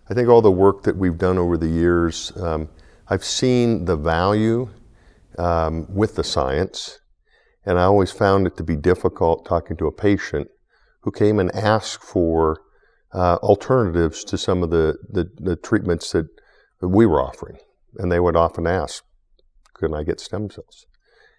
I think all the work that we've done over the years, I've seen the value with the science, and I always found it to be difficult talking to a patient who came and asked for alternatives to some of the treatments that we were offering. And they would often ask, can I get stem cells?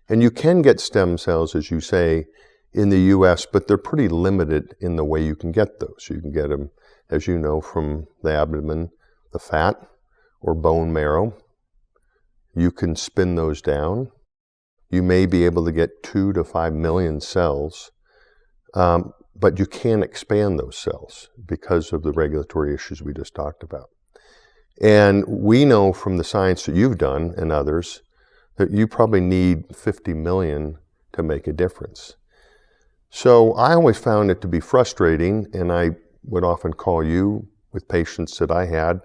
And you can get stem cells, as you say, in the U.S., but they're pretty limited in the way you can get those. You can get them, as you know, from the abdomen, the fat, or bone marrow. You can spin those down. You may be able to get 2 to 5 million cells, but you can't expand those cells because of the regulatory issues we just talked about. And we know from the science that you've done and others that you probably need 50 million to make a difference. So I always found it to be frustrating, and I would often call you with patients that I had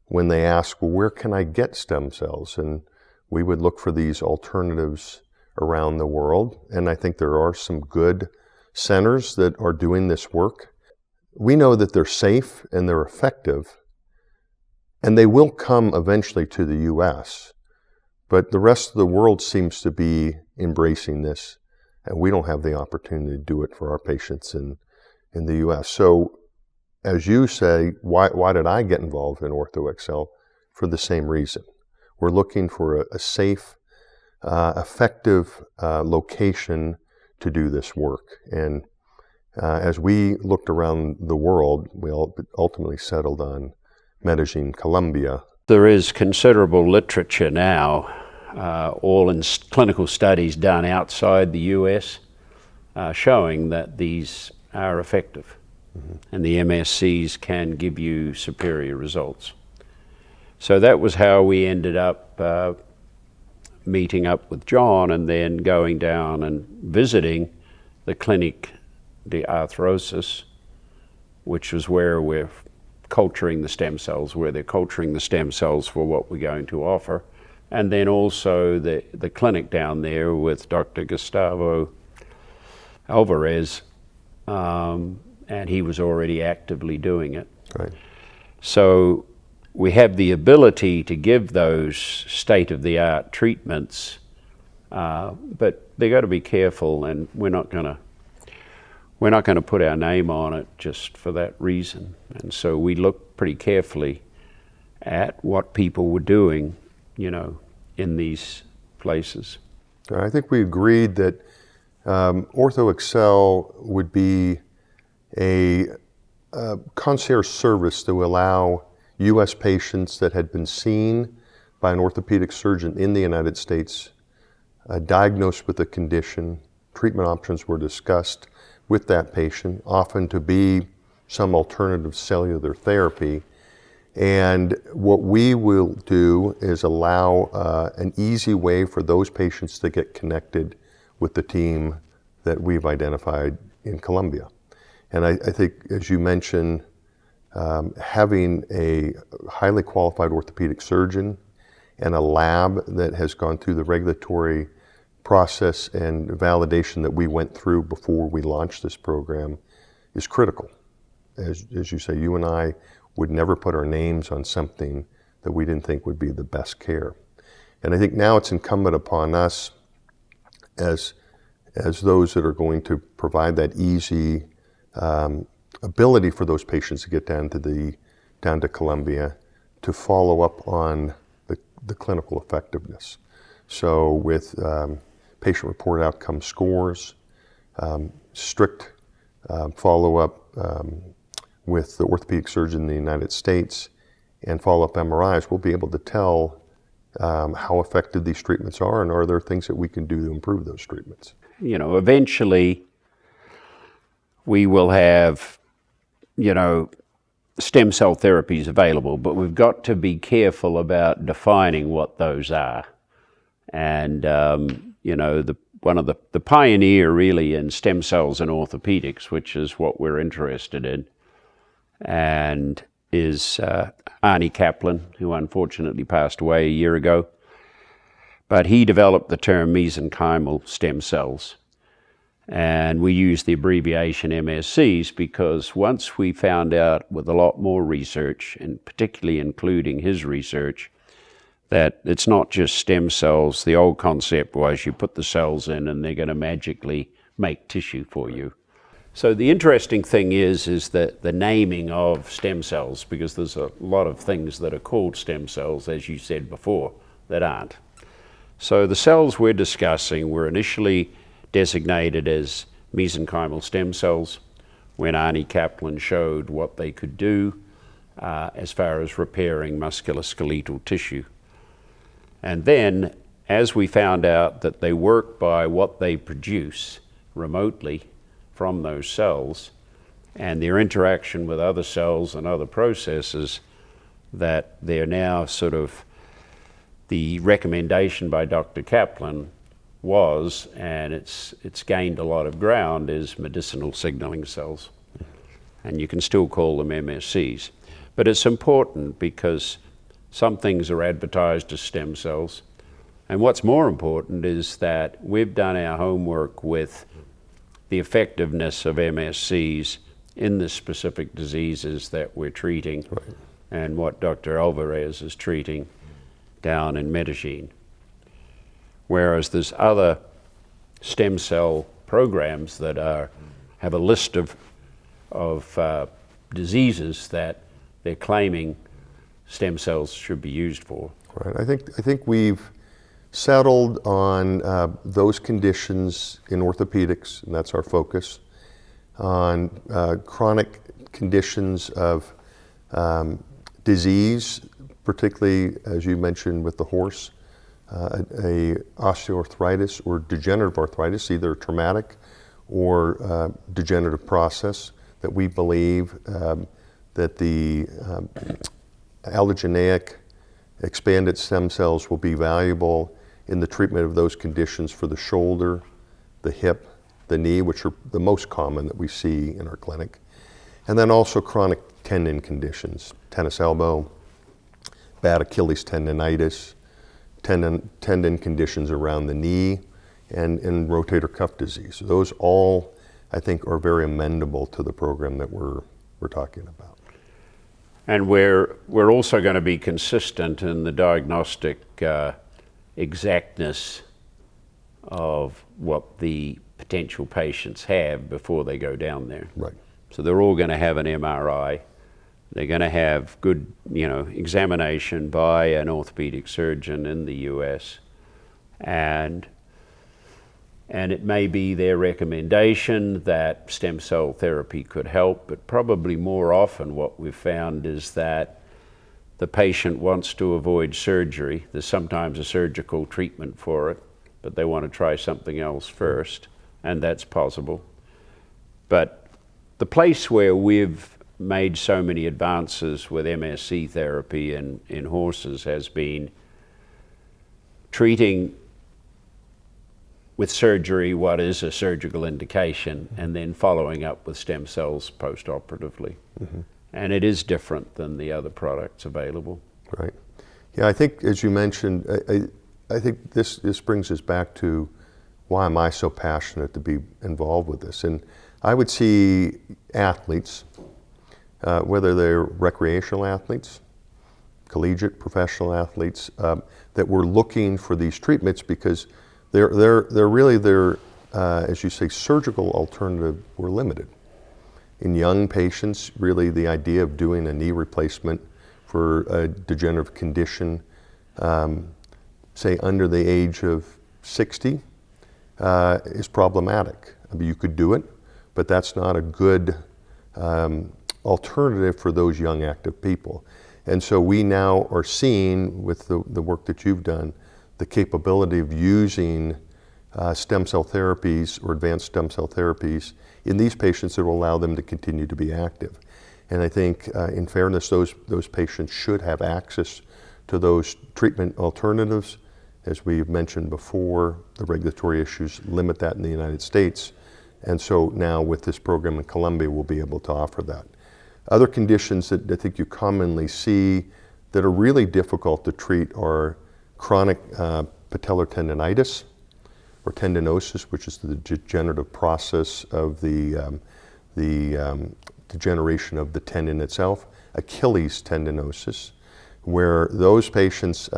when they asked, well, where can I get stem cells? And we would look for these alternatives around the world, and I think there are some good centers that are doing this work. We know that they're safe and they're effective, and they will come eventually to the U.S., but the rest of the world seems to be embracing this, and we don't have the opportunity to do it for our patients in the U.S. So, as you say, why did I get involved in OrthoXcell? For the same reason. We're looking for a safe, effective location to do this work. And as we looked around the world, we ultimately settled on Medellin, Colombia. There is considerable literature now, all in clinical studies done outside the US, showing that these are effective. And the MSCs can give you superior results. So that was how we ended up meeting up with John and then going down and visiting the Clinic de Arthrosis, which is where we're culturing the stem cells, where they're culturing the stem cells for what we're going to offer. And then also the clinic down there with Dr. Gustavo Alvarez, and he was already actively doing it. Right. So we have the ability to give those state-of-the-art treatments, but they got to be careful, and we're not going to put our name on it just for that reason. And so we looked pretty carefully at what people were doing, in these places. I think we agreed that OrthoXcell would be a concierge service to allow U.S. patients that had been seen by an orthopedic surgeon in the United States, diagnosed with a condition. Treatment options were discussed with that patient, often to be some alternative cellular therapy. And what we will do is allow an easy way for those patients to get connected with the team that we've identified in Colombia. And I think, as you mentioned, having a highly qualified orthopedic surgeon and a lab that has gone through the regulatory process and validation that we went through before we launched this program is critical. As you say, you and I would never put our names on something that we didn't think would be the best care. And I think now it's incumbent upon us as those that are going to provide that easy ability for those patients to get down to Colombia to follow up on the clinical effectiveness. So with patient-reported outcome scores, strict follow-up with the orthopedic surgeon in the United States, and follow-up MRIs, we'll be able to tell how effective these treatments are, and are there things that we can do to improve those treatments. Eventually we will have, stem cell therapies available, but we've got to be careful about defining what those are. And, one of the pioneer really in stem cells and orthopedics, which is what we're interested in, and is Arnie Kaplan, who unfortunately passed away a year ago. But he developed the term mesenchymal stem cells. And we use the abbreviation MSCs because once we found out with a lot more research, and particularly including his research, that it's not just stem cells. The old concept was you put the cells in and they're going to magically make tissue for you. So the interesting thing is that the naming of stem cells, because there's a lot of things that are called stem cells, as you said before, that aren't. So the cells we're discussing were initially designated as mesenchymal stem cells when Arnie Kaplan showed what they could do as far as repairing musculoskeletal tissue. And then, as we found out that they work by what they produce remotely from those cells and their interaction with other cells and other processes, that they're now sort of the recommendation by Dr. Kaplan was, and it's gained a lot of ground, is medicinal signaling cells. And you can still call them MSCs. But it's important because some things are advertised as stem cells. And what's more important is that we've done our homework with the effectiveness of MSCs in the specific diseases that we're treating, right, and what Dr. Alvarez is treating down in Medellin. Whereas there's other stem cell programs that have a list of diseases that they're claiming stem cells should be used for. Right. I think we've settled on those conditions in orthopedics, and that's our focus, on chronic conditions of disease, particularly, as you mentioned, with the horse, a osteoarthritis or degenerative arthritis, either traumatic or degenerative process, that we believe that the allogeneic expanded stem cells will be valuable in the treatment of those conditions for the shoulder, the hip, the knee, which are the most common that we see in our clinic. And then also chronic tendon conditions, tennis elbow, bad Achilles tendonitis, tendon conditions around the knee, and rotator cuff disease. Those all, I think, are very amenable to the program that we're talking about. And we're also going to be consistent in the diagnostic exactness of what the potential patients have before they go down there. Right. So they're all going to have an MRI. They're going to have good, examination by an orthopedic surgeon in the US, and it may be their recommendation that stem cell therapy could help, but probably more often what we've found is that the patient wants to avoid surgery. There's sometimes a surgical treatment for it, but they want to try something else first, and that's possible. But the place where we've made so many advances with MSC therapy in horses has been treating with surgery what is a surgical indication, and then following up with stem cells post-operatively. Mm-hmm. And it is different than the other products available. Right. Yeah, I think, as you mentioned, I think this brings us back to why am I so passionate to be involved with this? And I would see athletes, whether they're recreational athletes, collegiate, professional athletes, that were looking for these treatments because they're really, as you say, surgical alternative were limited. In young patients, really the idea of doing a knee replacement for a degenerative condition, say under the age of 60, is problematic. I mean, you could do it, but that's not a good alternative for those young active people. And so we now are seeing, with the work that you've done, the capability of using stem cell therapies or advanced stem cell therapies in these patients that will allow them to continue to be active. And I think, in fairness, those patients should have access to those treatment alternatives. As we've mentioned before, the regulatory issues limit that in the United States. And so now with this program in Colombia, we'll be able to offer that. Other conditions that I think you commonly see that are really difficult to treat are chronic patellar tendonitis, or tendinosis, which is the degenerative process of the degeneration of the tendon itself, Achilles tendinosis, where those patients,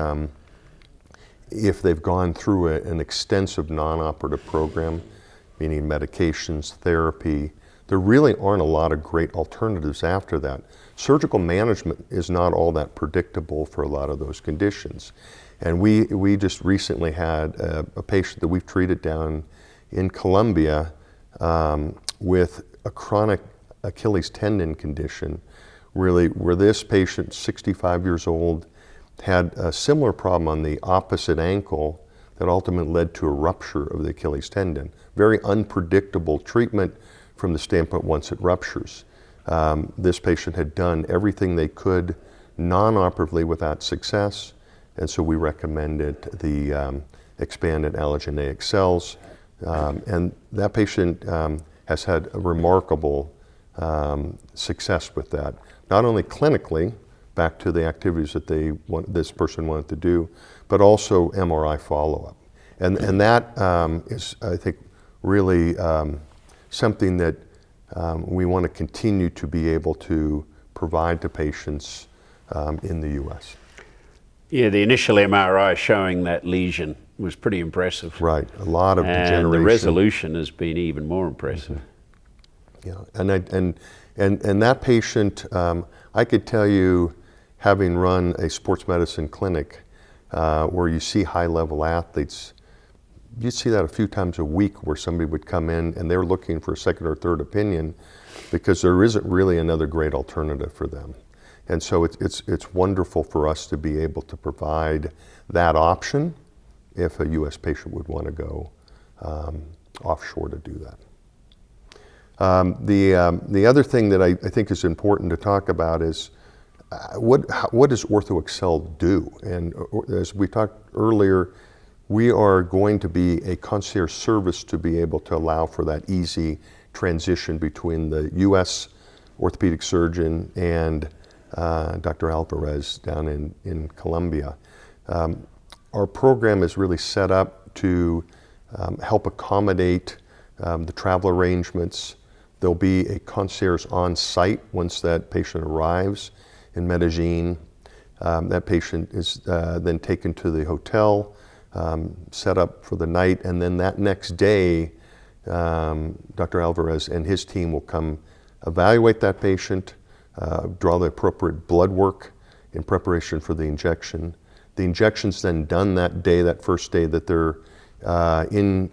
if they've gone through an extensive non-operative program, meaning medications, therapy, there really aren't a lot of great alternatives after that. Surgical management is not all that predictable for a lot of those conditions. And we just recently had a patient that we've treated down in Colombia with a chronic Achilles tendon condition, really, where this patient, 65 years old, had a similar problem on the opposite ankle that ultimately led to a rupture of the Achilles tendon. Very unpredictable treatment from the standpoint once it ruptures. This patient had done everything they could non-operatively without success, and so we recommended the expanded allogeneic cells. And that patient has had a remarkable success with that. Not only clinically, back to the activities that this person wanted to do, but also MRI follow-up. And that is, I think, really something that we want to continue to be able to provide to patients in the U.S. Yeah, the initial MRI showing that lesion was pretty impressive. Right, a lot of degeneration. And the resolution has been even more impressive. Mm-hmm. Yeah, and that patient, I could tell you, having run a sports medicine clinic where you see high-level athletes, you'd see that a few times a week where somebody would come in and they're looking for a second or third opinion because there isn't really another great alternative for them. And so it's wonderful for us to be able to provide that option if a U.S. patient would want to go offshore to do that. The other thing that I think is important to talk about is what does OrthoXcell do? And as we talked earlier, we are going to be a concierge service to be able to allow for that easy transition between the U.S. orthopedic surgeon and Dr. Alvarez down in Colombia. Our program is really set up to help accommodate the travel arrangements. There'll be a concierge on site once that patient arrives in Medellin. That patient is then taken to the hotel, set up for the night, and then that next day, Dr. Alvarez and his team will come evaluate that patient, draw the appropriate blood work in preparation for the injection. The injection's then done that day, that first day that they're in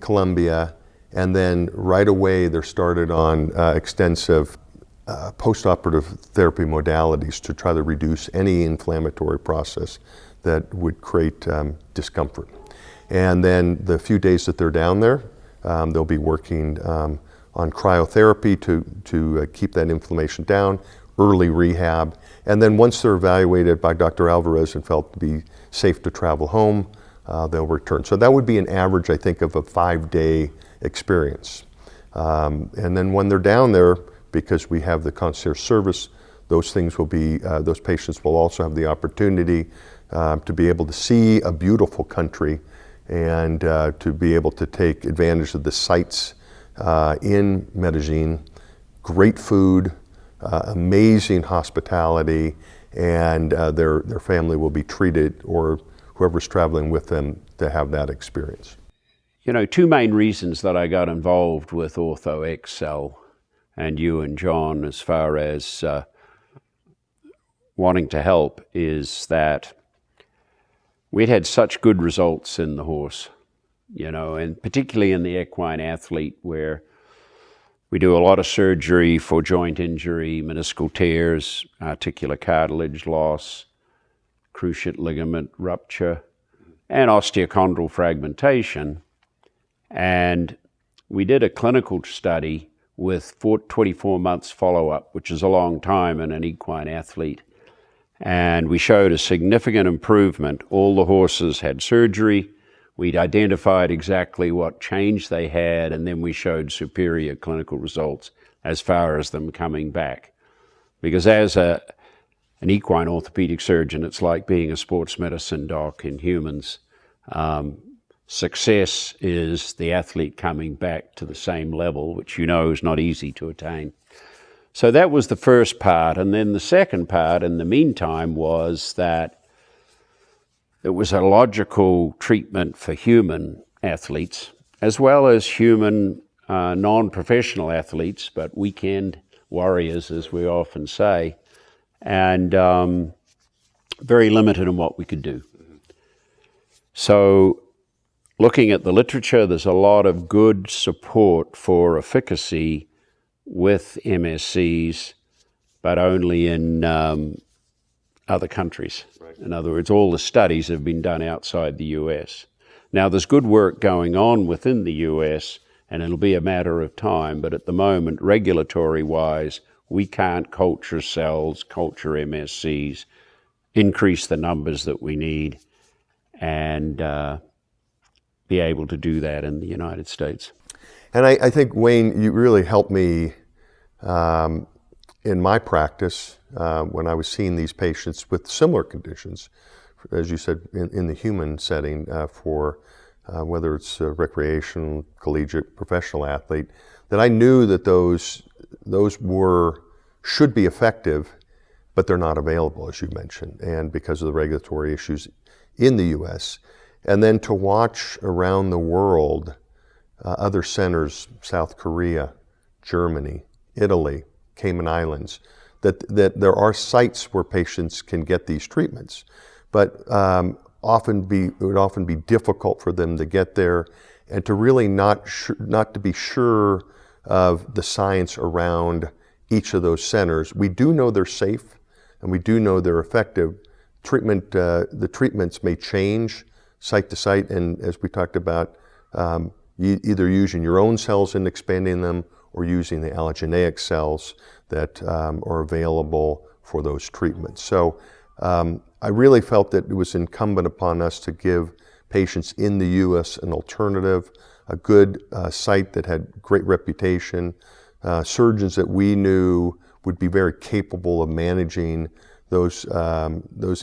Colombia, and then right away they're started on extensive post-operative therapy modalities to try to reduce any inflammatory process that would create discomfort. And then the few days that they're down there, they'll be working on cryotherapy to keep that inflammation down, early rehab, and then once they're evaluated by Dr. Alvarez and felt to be safe to travel home, they'll return. So that would be an average, I think, of a 5-day experience. And then when they're down there, because we have the concierge service, those patients will also have the opportunity to be able to see a beautiful country and to be able to take advantage of the sites in Medellin. Great food, amazing hospitality, and their family will be treated, or whoever's traveling with them, to have that experience. You know, two main reasons that I got involved with OrthoXcell and you and John as far as wanting to help is that we'd had such good results in the horse, you know, and particularly in the equine athlete, where we do a lot of surgery for joint injury, meniscal tears, articular cartilage loss, cruciate ligament rupture, and osteochondral fragmentation. And we did a clinical study with 24 months follow-up, which is a long time in an equine athlete. And we showed a significant improvement. All the horses had surgery. We'd identified exactly what change they had, and then we showed superior clinical results as far as them coming back. Because as an equine orthopedic surgeon, it's like being a sports medicine doc in humans. success is the athlete coming back to the same level, which you know is not easy to attain. So that was the first part. And then the second part in the meantime was that it was a logical treatment for human athletes, as well as human non-professional athletes, but weekend warriors, as we often say, and very limited in what we could do. So looking at the literature, there's a lot of good support for efficacy with MSCs, but only in other countries. Right. In other words, all the studies have been done outside the US. Now, there's good work going on within the US, and it'll be a matter of time, but at the moment, regulatory-wise, we can't culture cells, culture MSCs, increase the numbers that we need, and be able to do that in the United States. And I think, Wayne, you really helped me in my practice when I was seeing these patients with similar conditions, as you said, in the human setting for whether it's a recreational, collegiate, professional athlete, that I knew that those should be effective, but they're not available, as you mentioned, and because of the regulatory issues in the U.S. And then to watch around the world, other centers, South Korea, Germany, Italy, Cayman Islands, that there are sites where patients can get these treatments, but it would often be difficult for them to get there, and to really not to be sure of the science around each of those centers. We do know they're safe, and we do know they're effective. The treatments may change site to site, and as we talked about, either using your own cells and expanding them, or using the allogeneic cells that are available for those treatments. So I really felt that it was incumbent upon us to give patients in the U.S. an alternative, a good site that had great reputation, surgeons that we knew would be very capable of managing those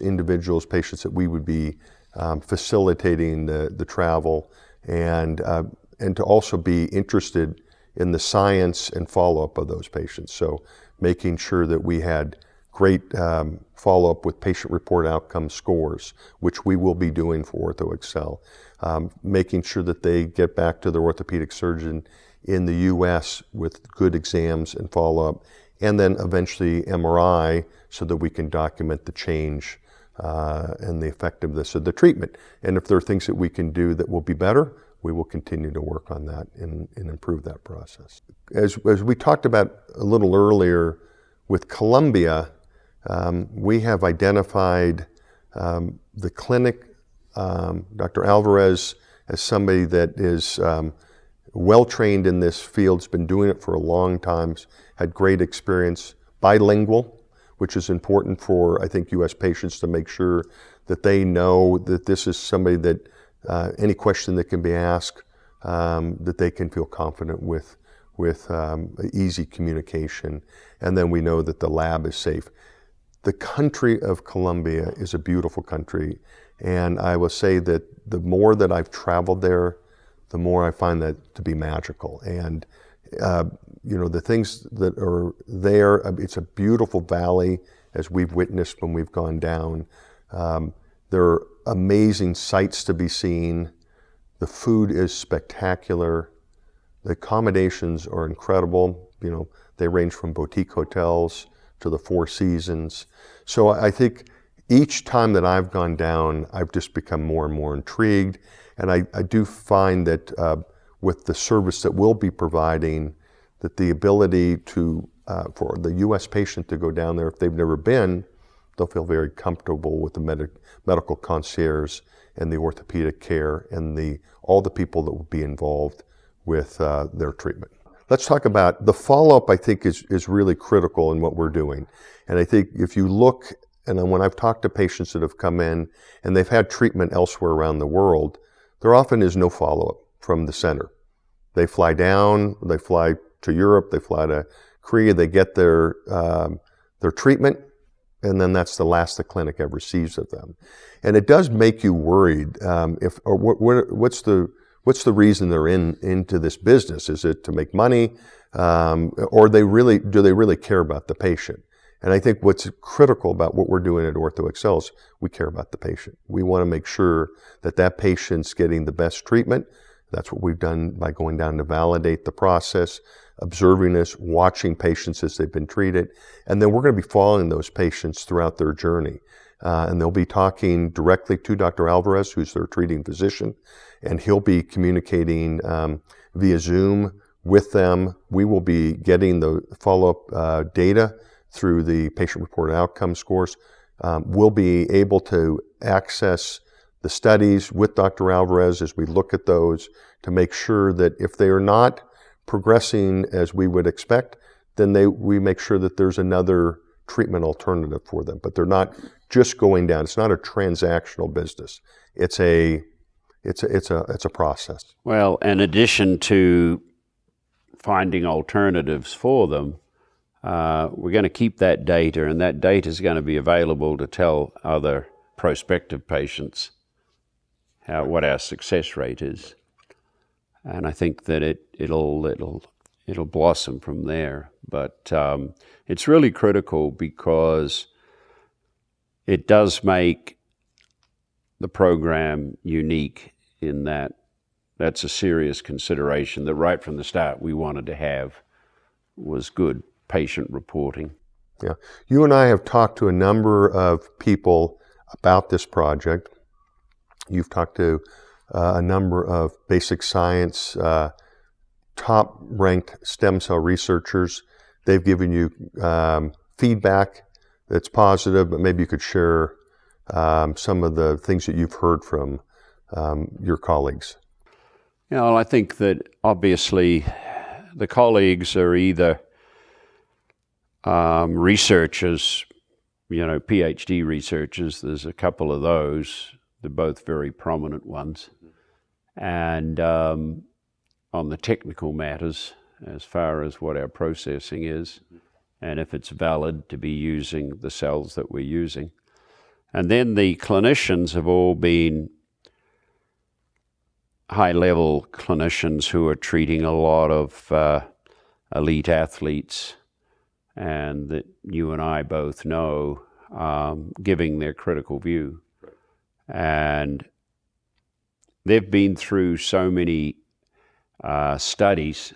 individuals, patients that we would be facilitating the travel, and to also be interested in the science and follow-up of those patients. So making sure that we had great follow-up with patient-reported outcome scores, which we will be doing for OrthoXcell, making sure that they get back to their orthopedic surgeon in the U.S. with good exams and follow-up, and then eventually MRI, so that we can document the change and the effectiveness of the treatment. And if there are things that we can do that will be better, we will continue to work on that and improve that process. As we talked about a little earlier, with Columbia, we have identified the clinic, Dr. Alvarez, as somebody that is well-trained in this field, has been doing it for a long time, had great experience, bilingual, which is important for, I think, U.S. patients to make sure that they know that this is somebody that any question that can be asked, that they can feel confident with easy communication. And then we know that the lab is safe. The country of Colombia is a beautiful country, and I will say that the more that I've traveled there, the more I find that to be magical. And the things that are there, it's a beautiful valley, as we've witnessed when we've gone down. There are amazing sights to be seen. The food is spectacular. The accommodations are incredible. They range from boutique hotels to the Four Seasons. So I think each time that I've gone down, I've just become more and more intrigued. And I do find that with the service that we'll be providing, that the ability to for the U.S. patient to go down there, if they've never been, they'll feel very comfortable with the medical concierge and the orthopedic care and all the people that will be involved with their treatment. Let's talk about the follow-up. I think is really critical in what we're doing. And I think if you look, and when I've talked to patients that have come in and they've had treatment elsewhere around the world, there often is no follow-up from the center. They fly down, they fly to Europe, they fly to Korea, they get their treatment, and then that's the last the clinic ever sees of them. And it does make you worried. What's the reason they're into this business? Is it to make money, or do they really care about the patient? And I think what's critical about what we're doing at OrthoXcell is we care about the patient. We want to make sure that that patient's getting the best treatment. That's what we've done by going down to validate the process, observing this, watching patients as they've been treated. And then we're going to be following those patients throughout their journey. And they'll be talking directly to Dr. Alvarez, who's their treating physician, and he'll be communicating via Zoom with them. We will be getting the follow-up data through the patient-reported outcome scores. We'll be able to access the studies with Dr. Alvarez as we look at those to make sure that if they are not progressing as we would expect, then we make sure that there's another treatment alternative for them. But they're not just going down. It's not a transactional business. It's a process. Well, in addition to finding alternatives for them, we're going to keep that data, and that data is going to be available to tell other prospective patients what our success rate is. And I think that it'll blossom from there. But it's really critical because it does make the program unique in that that's a serious consideration that right from the start we wanted to have was good patient reporting. Yeah. You and I have talked to a number of people about this project. You've talked to a number of basic science, top-ranked stem cell researchers. They've given you feedback that's positive, but maybe you could share some of the things that you've heard from your colleagues. Yeah, well, I think that obviously the colleagues are either researchers, PhD researchers. There's a couple of those. They're both very prominent ones. And on the technical matters, as far as what our processing is, and if it's valid to be using the cells that we're using. And then the clinicians have all been high-level clinicians who are treating a lot of elite athletes, and that you and I both know, giving their critical view. And they've been through so many studies.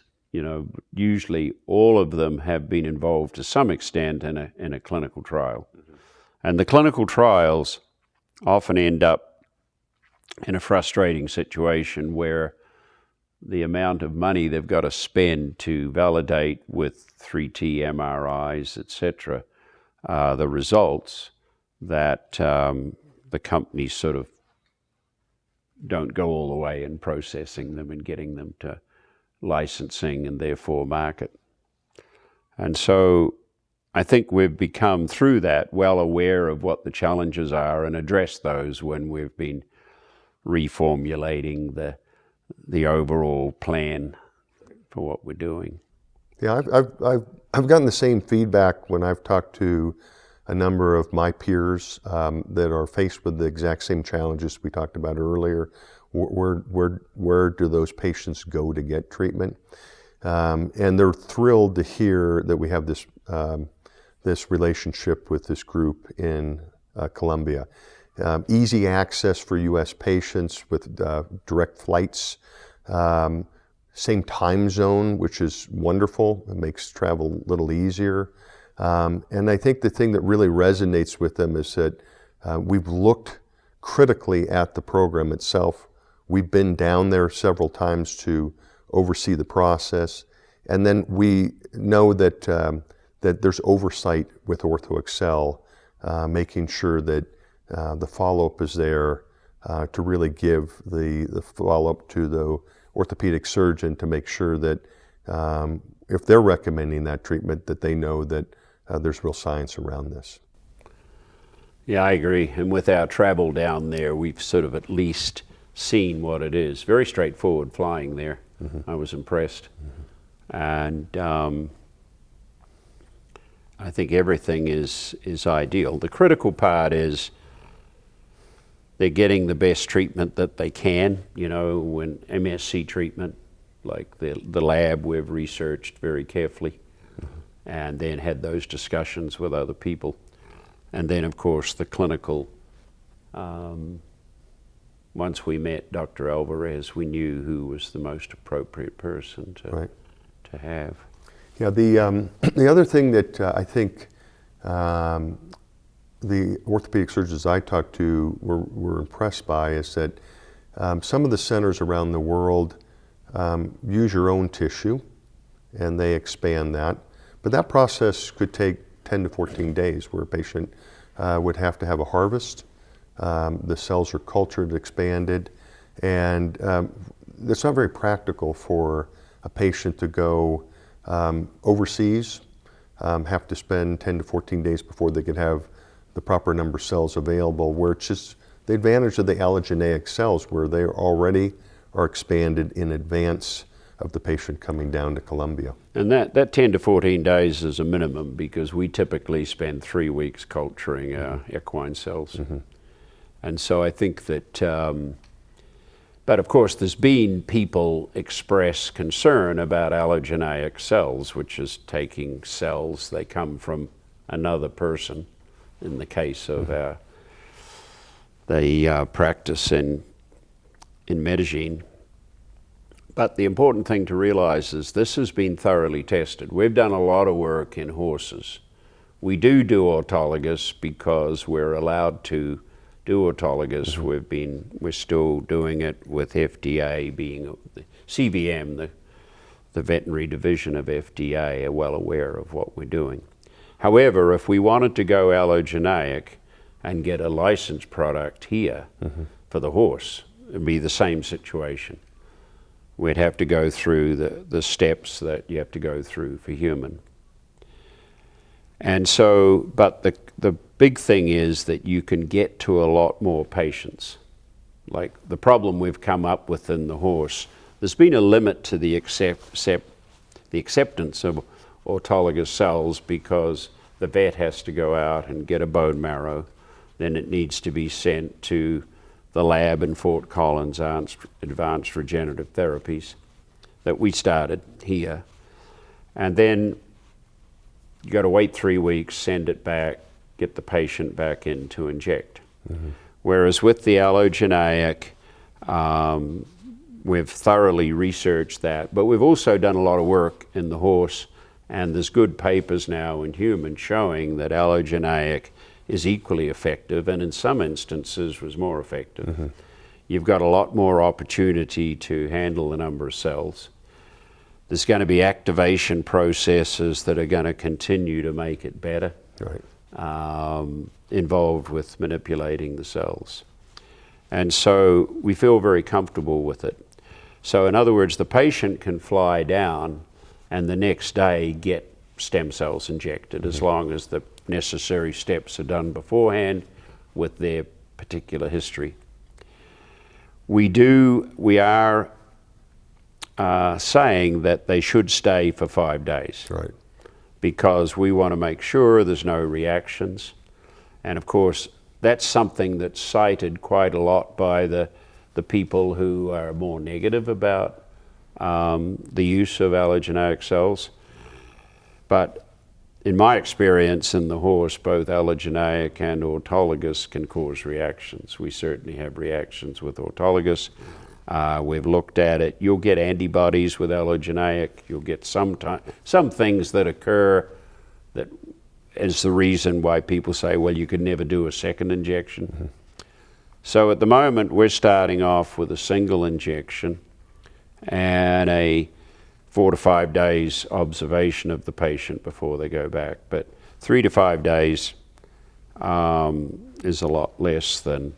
Usually all of them have been involved to some extent in a clinical trial. Mm-hmm. And the clinical trials often end up in a frustrating situation where the amount of money they've got to spend to validate with 3T MRIs, etc., the results, that the companies sort of don't go all the way in processing them and getting them to licensing and therefore market. And so I think we've become, through that, well aware of what the challenges are and addressed those when we've been reformulating the overall plan for what we're doing. Yeah, I've gotten the same feedback when I've talked to a number of my peers that are faced with the exact same challenges we talked about earlier. Where do those patients go to get treatment? And they're thrilled to hear that we have this relationship with this group in Colombia. Easy access for U.S. patients with direct flights. Same time zone, which is wonderful. It makes travel a little easier. And I think the thing that really resonates with them is that we've looked critically at the program itself. We've been down there several times to oversee the process. And then we know that that there's oversight with OrthoXcell, making sure that the follow-up is there to really give the follow-up to the orthopedic surgeon to make sure that if they're recommending that treatment, that they know that there's real science around this. Yeah, I agree. And with our travel down there, we've sort of at least seen what it is. Very straightforward flying there. Mm-hmm. I was impressed. Mm-hmm. And I think everything is ideal. The critical part is they're getting the best treatment that they can. When MSC treatment, like the lab, we've researched very carefully and then had those discussions with other people. And then, of course, the clinical, once we met Dr. Alvarez, we knew who was the most appropriate person to have. Yeah, the other thing that I think the orthopedic surgeons I talked to were impressed by is that some of the centers around the world use your own tissue and they expand that. But that process could take 10 to 14 days where a patient would have to have a harvest. The cells are cultured, expanded, and it's not very practical for a patient to go overseas, have to spend 10 to 14 days before they could have the proper number of cells available, where it's just the advantage of the allogeneic cells where they already are expanded in advance of the patient coming down to Columbia. And that 10 to 14 days is a minimum, because we typically spend 3 weeks culturing our equine cells. And so I think that, but of course there's been people express concern about allogeneic cells, which is taking cells, they come from another person, in the case of the practice in Medellin. But the important thing to realize is this has been thoroughly tested. We've done a lot of work in horses. We do autologous because we're allowed to do autologous. We're still doing it with FDA, being the CVM, the veterinary division of FDA, are well aware of what we're doing. However, if we wanted to go allogeneic and get a licensed product here for the horse, it'd be the same situation. We'd have to go through the steps that you have to go through for human. And so, but the big thing is that you can get to a lot more patients. Like the problem we've come up with in the horse, there's been a limit to the acceptance of autologous cells, because the vet has to go out and get a bone marrow, then it needs to be sent to the lab in Fort Collins, Advanced Regenerative Therapies, that we started here. And then you got to wait 3 weeks, send it back, get the patient back in to inject. Whereas with the allogeneic, we've thoroughly researched that, but we've also done a lot of work in the horse, and there's good papers now in human showing that allogeneic is equally effective, and in some instances was more effective. You've got a lot more opportunity to handle the number of cells. There's going to be activation processes that are going to continue to make it better, involved with manipulating the cells. And so we feel very comfortable with it. So in other words, the patient can fly down and the next day get stem cells injected, as long as the necessary steps are done beforehand with their particular history. We are saying that they should stay for 5 days, because we want to make sure there's no reactions. And of course, that's something that's cited quite a lot by the people who are more negative about the use of allogeneic cells. But in my experience in the horse, both allogeneic and autologous can cause reactions. We certainly have reactions with autologous. We've looked at it. You'll get antibodies with allogeneic. You'll get some things that occur that is the reason why people say, well, you could never do a second injection. So at the moment, we're starting off with a single injection and a 4 to 5 days observation of the patient before they go back. But 3 to 5 days is a lot less than,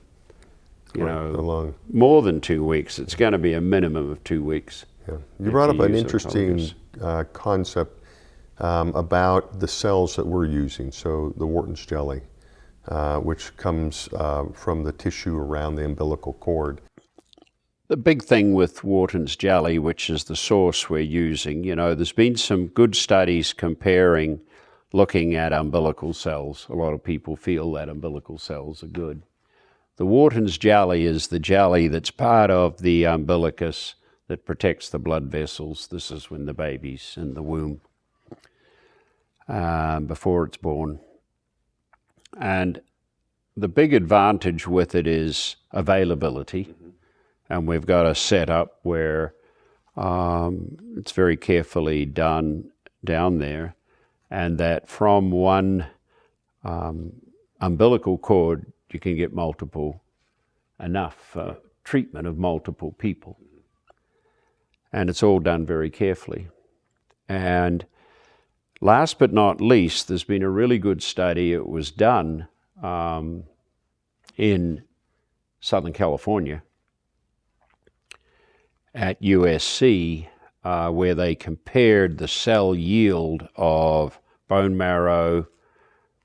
more than 2 weeks. It's going to be a minimum of 2 weeks. You brought up an interesting concept about the cells that we're using. So the Wharton's jelly, which comes from the tissue around the umbilical cord. The big thing with Wharton's jelly, which is the source we're using, there's been some good studies comparing looking at umbilical cells. A lot of people feel that umbilical cells are good. The Wharton's jelly is the jelly that's part of the umbilicus that protects the blood vessels. This is when the baby's in the womb, before it's born. And the big advantage with it is availability. And we've got a setup where it's very carefully done down there, and that from one umbilical cord you can get enough treatment of multiple people. And it's all done very carefully. And last but not least, there's been a really good study. It was done in Southern California at USC, where they compared the cell yield of bone marrow,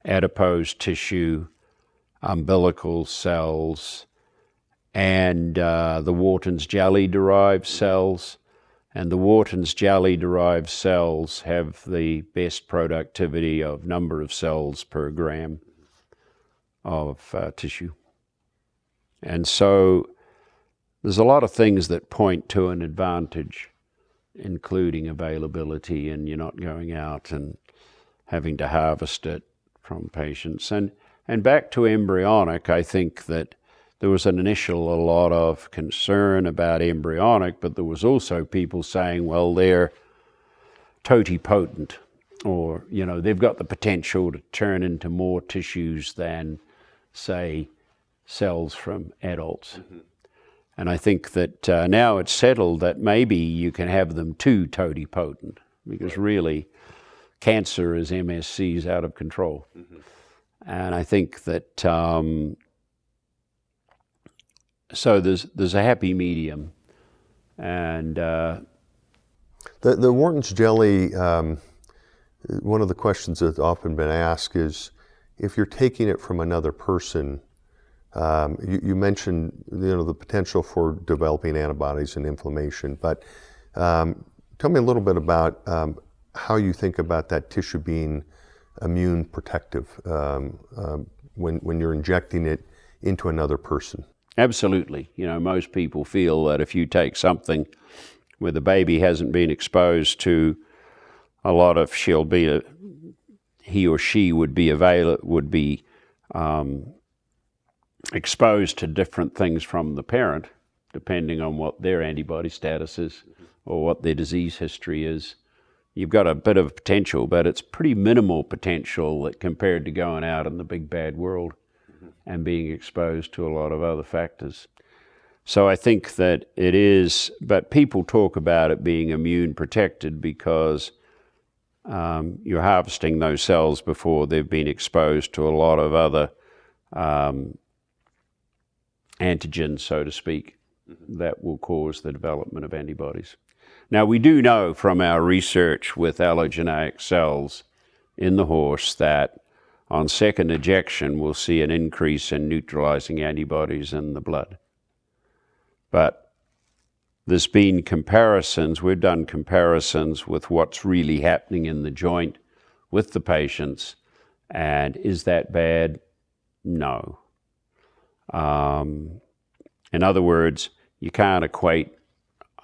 adipose tissue, umbilical cells, and the Wharton's jelly-derived cells. And the Wharton's jelly-derived cells have the best productivity of number of cells per gram of tissue. And so there's a lot of things that point to an advantage, including availability, and you're not going out and having to harvest it from patients. And back to embryonic, I think that there was a lot of concern about embryonic, but there was also people saying, well, they're totipotent, or, they've got the potential to turn into more tissues than, say, cells from adults. Mm-hmm. And I think that now it's settled that maybe you can have them too totipotent, because really cancer is MSC's out of control. Mm-hmm. And I think that so there's a happy medium. And the Wharton's jelly, one of the questions that's often been asked is, if you're taking it from another person, you mentioned the potential for developing antibodies and inflammation, but tell me a little bit about how you think about that tissue being immune protective when you're injecting it into another person. Absolutely. Most people feel that if you take something where the baby hasn't been exposed to a lot of, he or she would be exposed to different things from the parent, depending on what their antibody status is or what their disease history is. You've got a bit of potential, but it's pretty minimal potential that compared to going out in the big bad world and being exposed to a lot of other factors. So I think that it is, but people talk about it being immune protected because you're harvesting those cells before they've been exposed to a lot of other antigens, so to speak, that will cause the development of antibodies. Now, we do know from our research with allogeneic cells in the horse that on second ejection, we'll see an increase in neutralizing antibodies in the blood. But there's been comparisons, we've done comparisons with what's really happening in the joint with the patients, and is that bad? No. In other words, you can't equate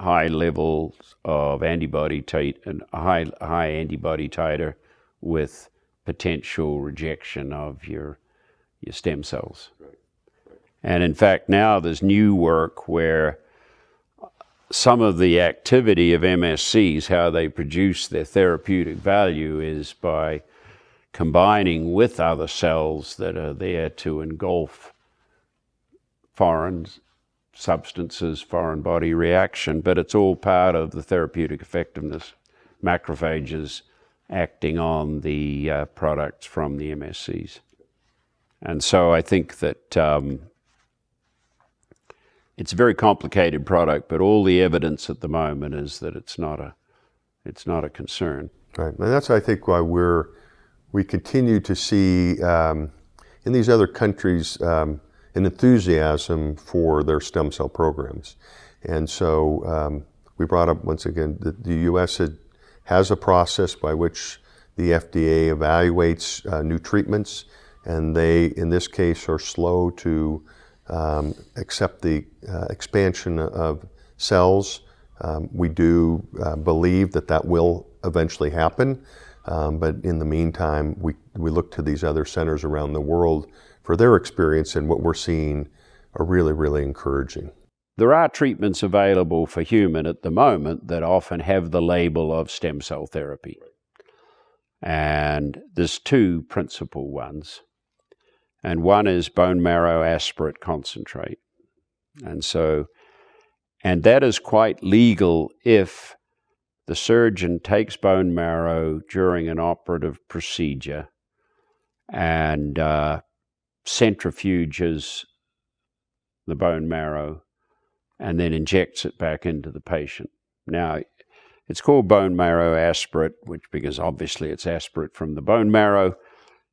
high levels of antibody and a high antibody titer with potential rejection of your stem cells. Right. And in fact, now there's new work where some of the activity of MSCs, how they produce their therapeutic value, is by combining with other cells that are there to engulf foreign substances, foreign body reaction, but it's all part of the therapeutic effectiveness. Macrophages acting on the products from the MSCs. And so I think that it's a very complicated product, but all the evidence at the moment is that it's not a concern. Right, and that's I think why we continue to see in these other countries an enthusiasm for their stem cell programs. And so we brought up once again that the U.S. has a process by which the FDA evaluates new treatments, and they, in this case, are slow to accept the expansion of cells. We do believe that that will eventually happen, but in the meantime, we look to these other centers around the world for their experience, and what we're seeing are really, really encouraging. There are treatments available for human at the moment that often have the label of stem cell therapy. And there's two principal ones. And one is bone marrow aspirate concentrate. And that is quite legal if the surgeon takes bone marrow during an operative procedure and centrifuges the bone marrow and then injects it back into the patient. Now, it's called bone marrow aspirate, because obviously it's aspirate from the bone marrow.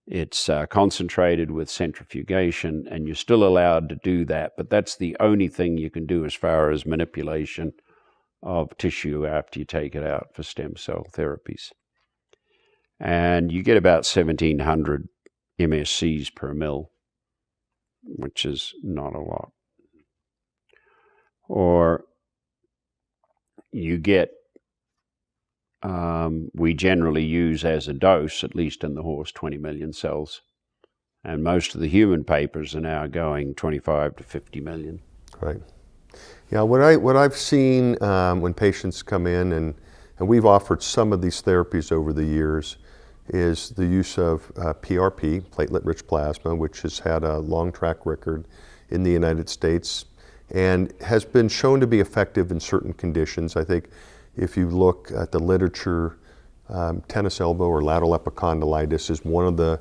It's concentrated with centrifugation, and you're still allowed to do that, but that's the only thing you can do as far as manipulation of tissue after you take it out for stem cell therapies. And you get about 1,700 MSCs per mil, which is not a lot. Or you get, we generally use as a dose, at least in the horse, 20 million cells. And most of the human papers are now going 25 to 50 million. Right. Yeah, what I've seen when patients come in, and we've offered some of these therapies over the years, is the use of PRP, platelet-rich plasma, which has had a long track record in the United States and has been shown to be effective in certain conditions. I think if you look at the literature, tennis elbow or lateral epicondylitis is one of the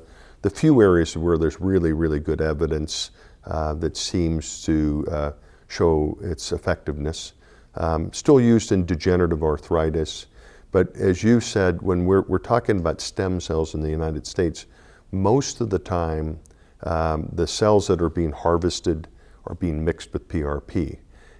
few areas where there's really, really good evidence that seems to show its effectiveness. Still used in degenerative arthritis, but as you said, when we're talking about stem cells in the United States, most of the time the cells that are being harvested are being mixed with PRP,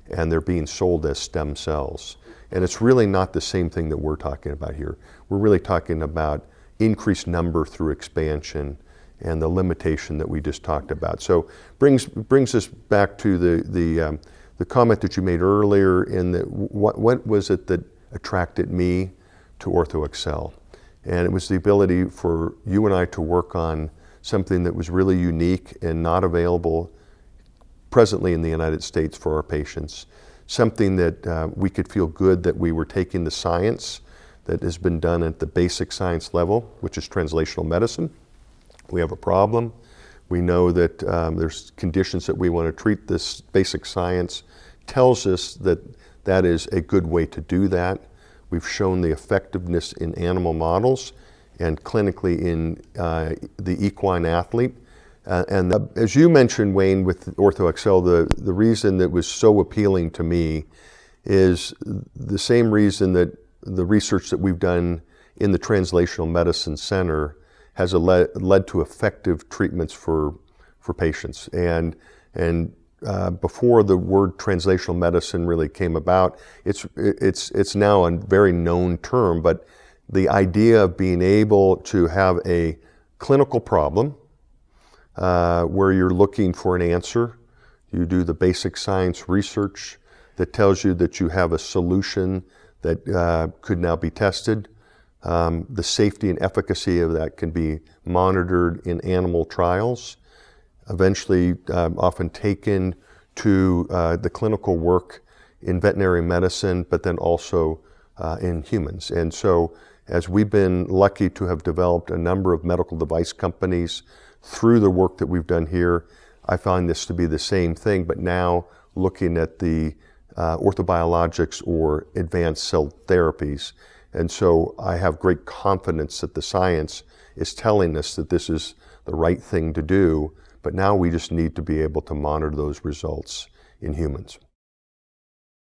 and they're being sold as stem cells. And it's really not the same thing that we're talking about here. We're really talking about increased number through expansion and the limitation that we just talked about. So brings us back to the comment that you made earlier in that what was it that attracted me to OrthoXcell? And it was the ability for you and I to work on something that was really unique and not available presently in the United States for our patients. Something that we could feel good that we were taking the science that has been done at the basic science level, which is translational medicine. We have a problem. We know that there's conditions that we want to treat. This basic science tells us that that is a good way to do that. We've shown the effectiveness in animal models and clinically in the equine athlete. And as you mentioned, Wayne, with OrthoXcell, the reason that was so appealing to me is the same reason that the research that we've done in the Translational Medicine Center has led to effective treatments for patients. And before the word translational medicine really came about, it's now a very known term, but the idea of being able to have a clinical problem where you're looking for an answer. You do the basic science research that tells you that you have a solution that could now be tested. The safety and efficacy of that can be monitored in animal trials, eventually often taken to the clinical work in veterinary medicine, but then also in humans. And so as we've been lucky to have developed a number of medical device companies through the work that we've done here, I find this to be the same thing, but now looking at the orthobiologics or advanced cell therapies. And so I have great confidence that the science is telling us that this is the right thing to do, but now we just need to be able to monitor those results in humans.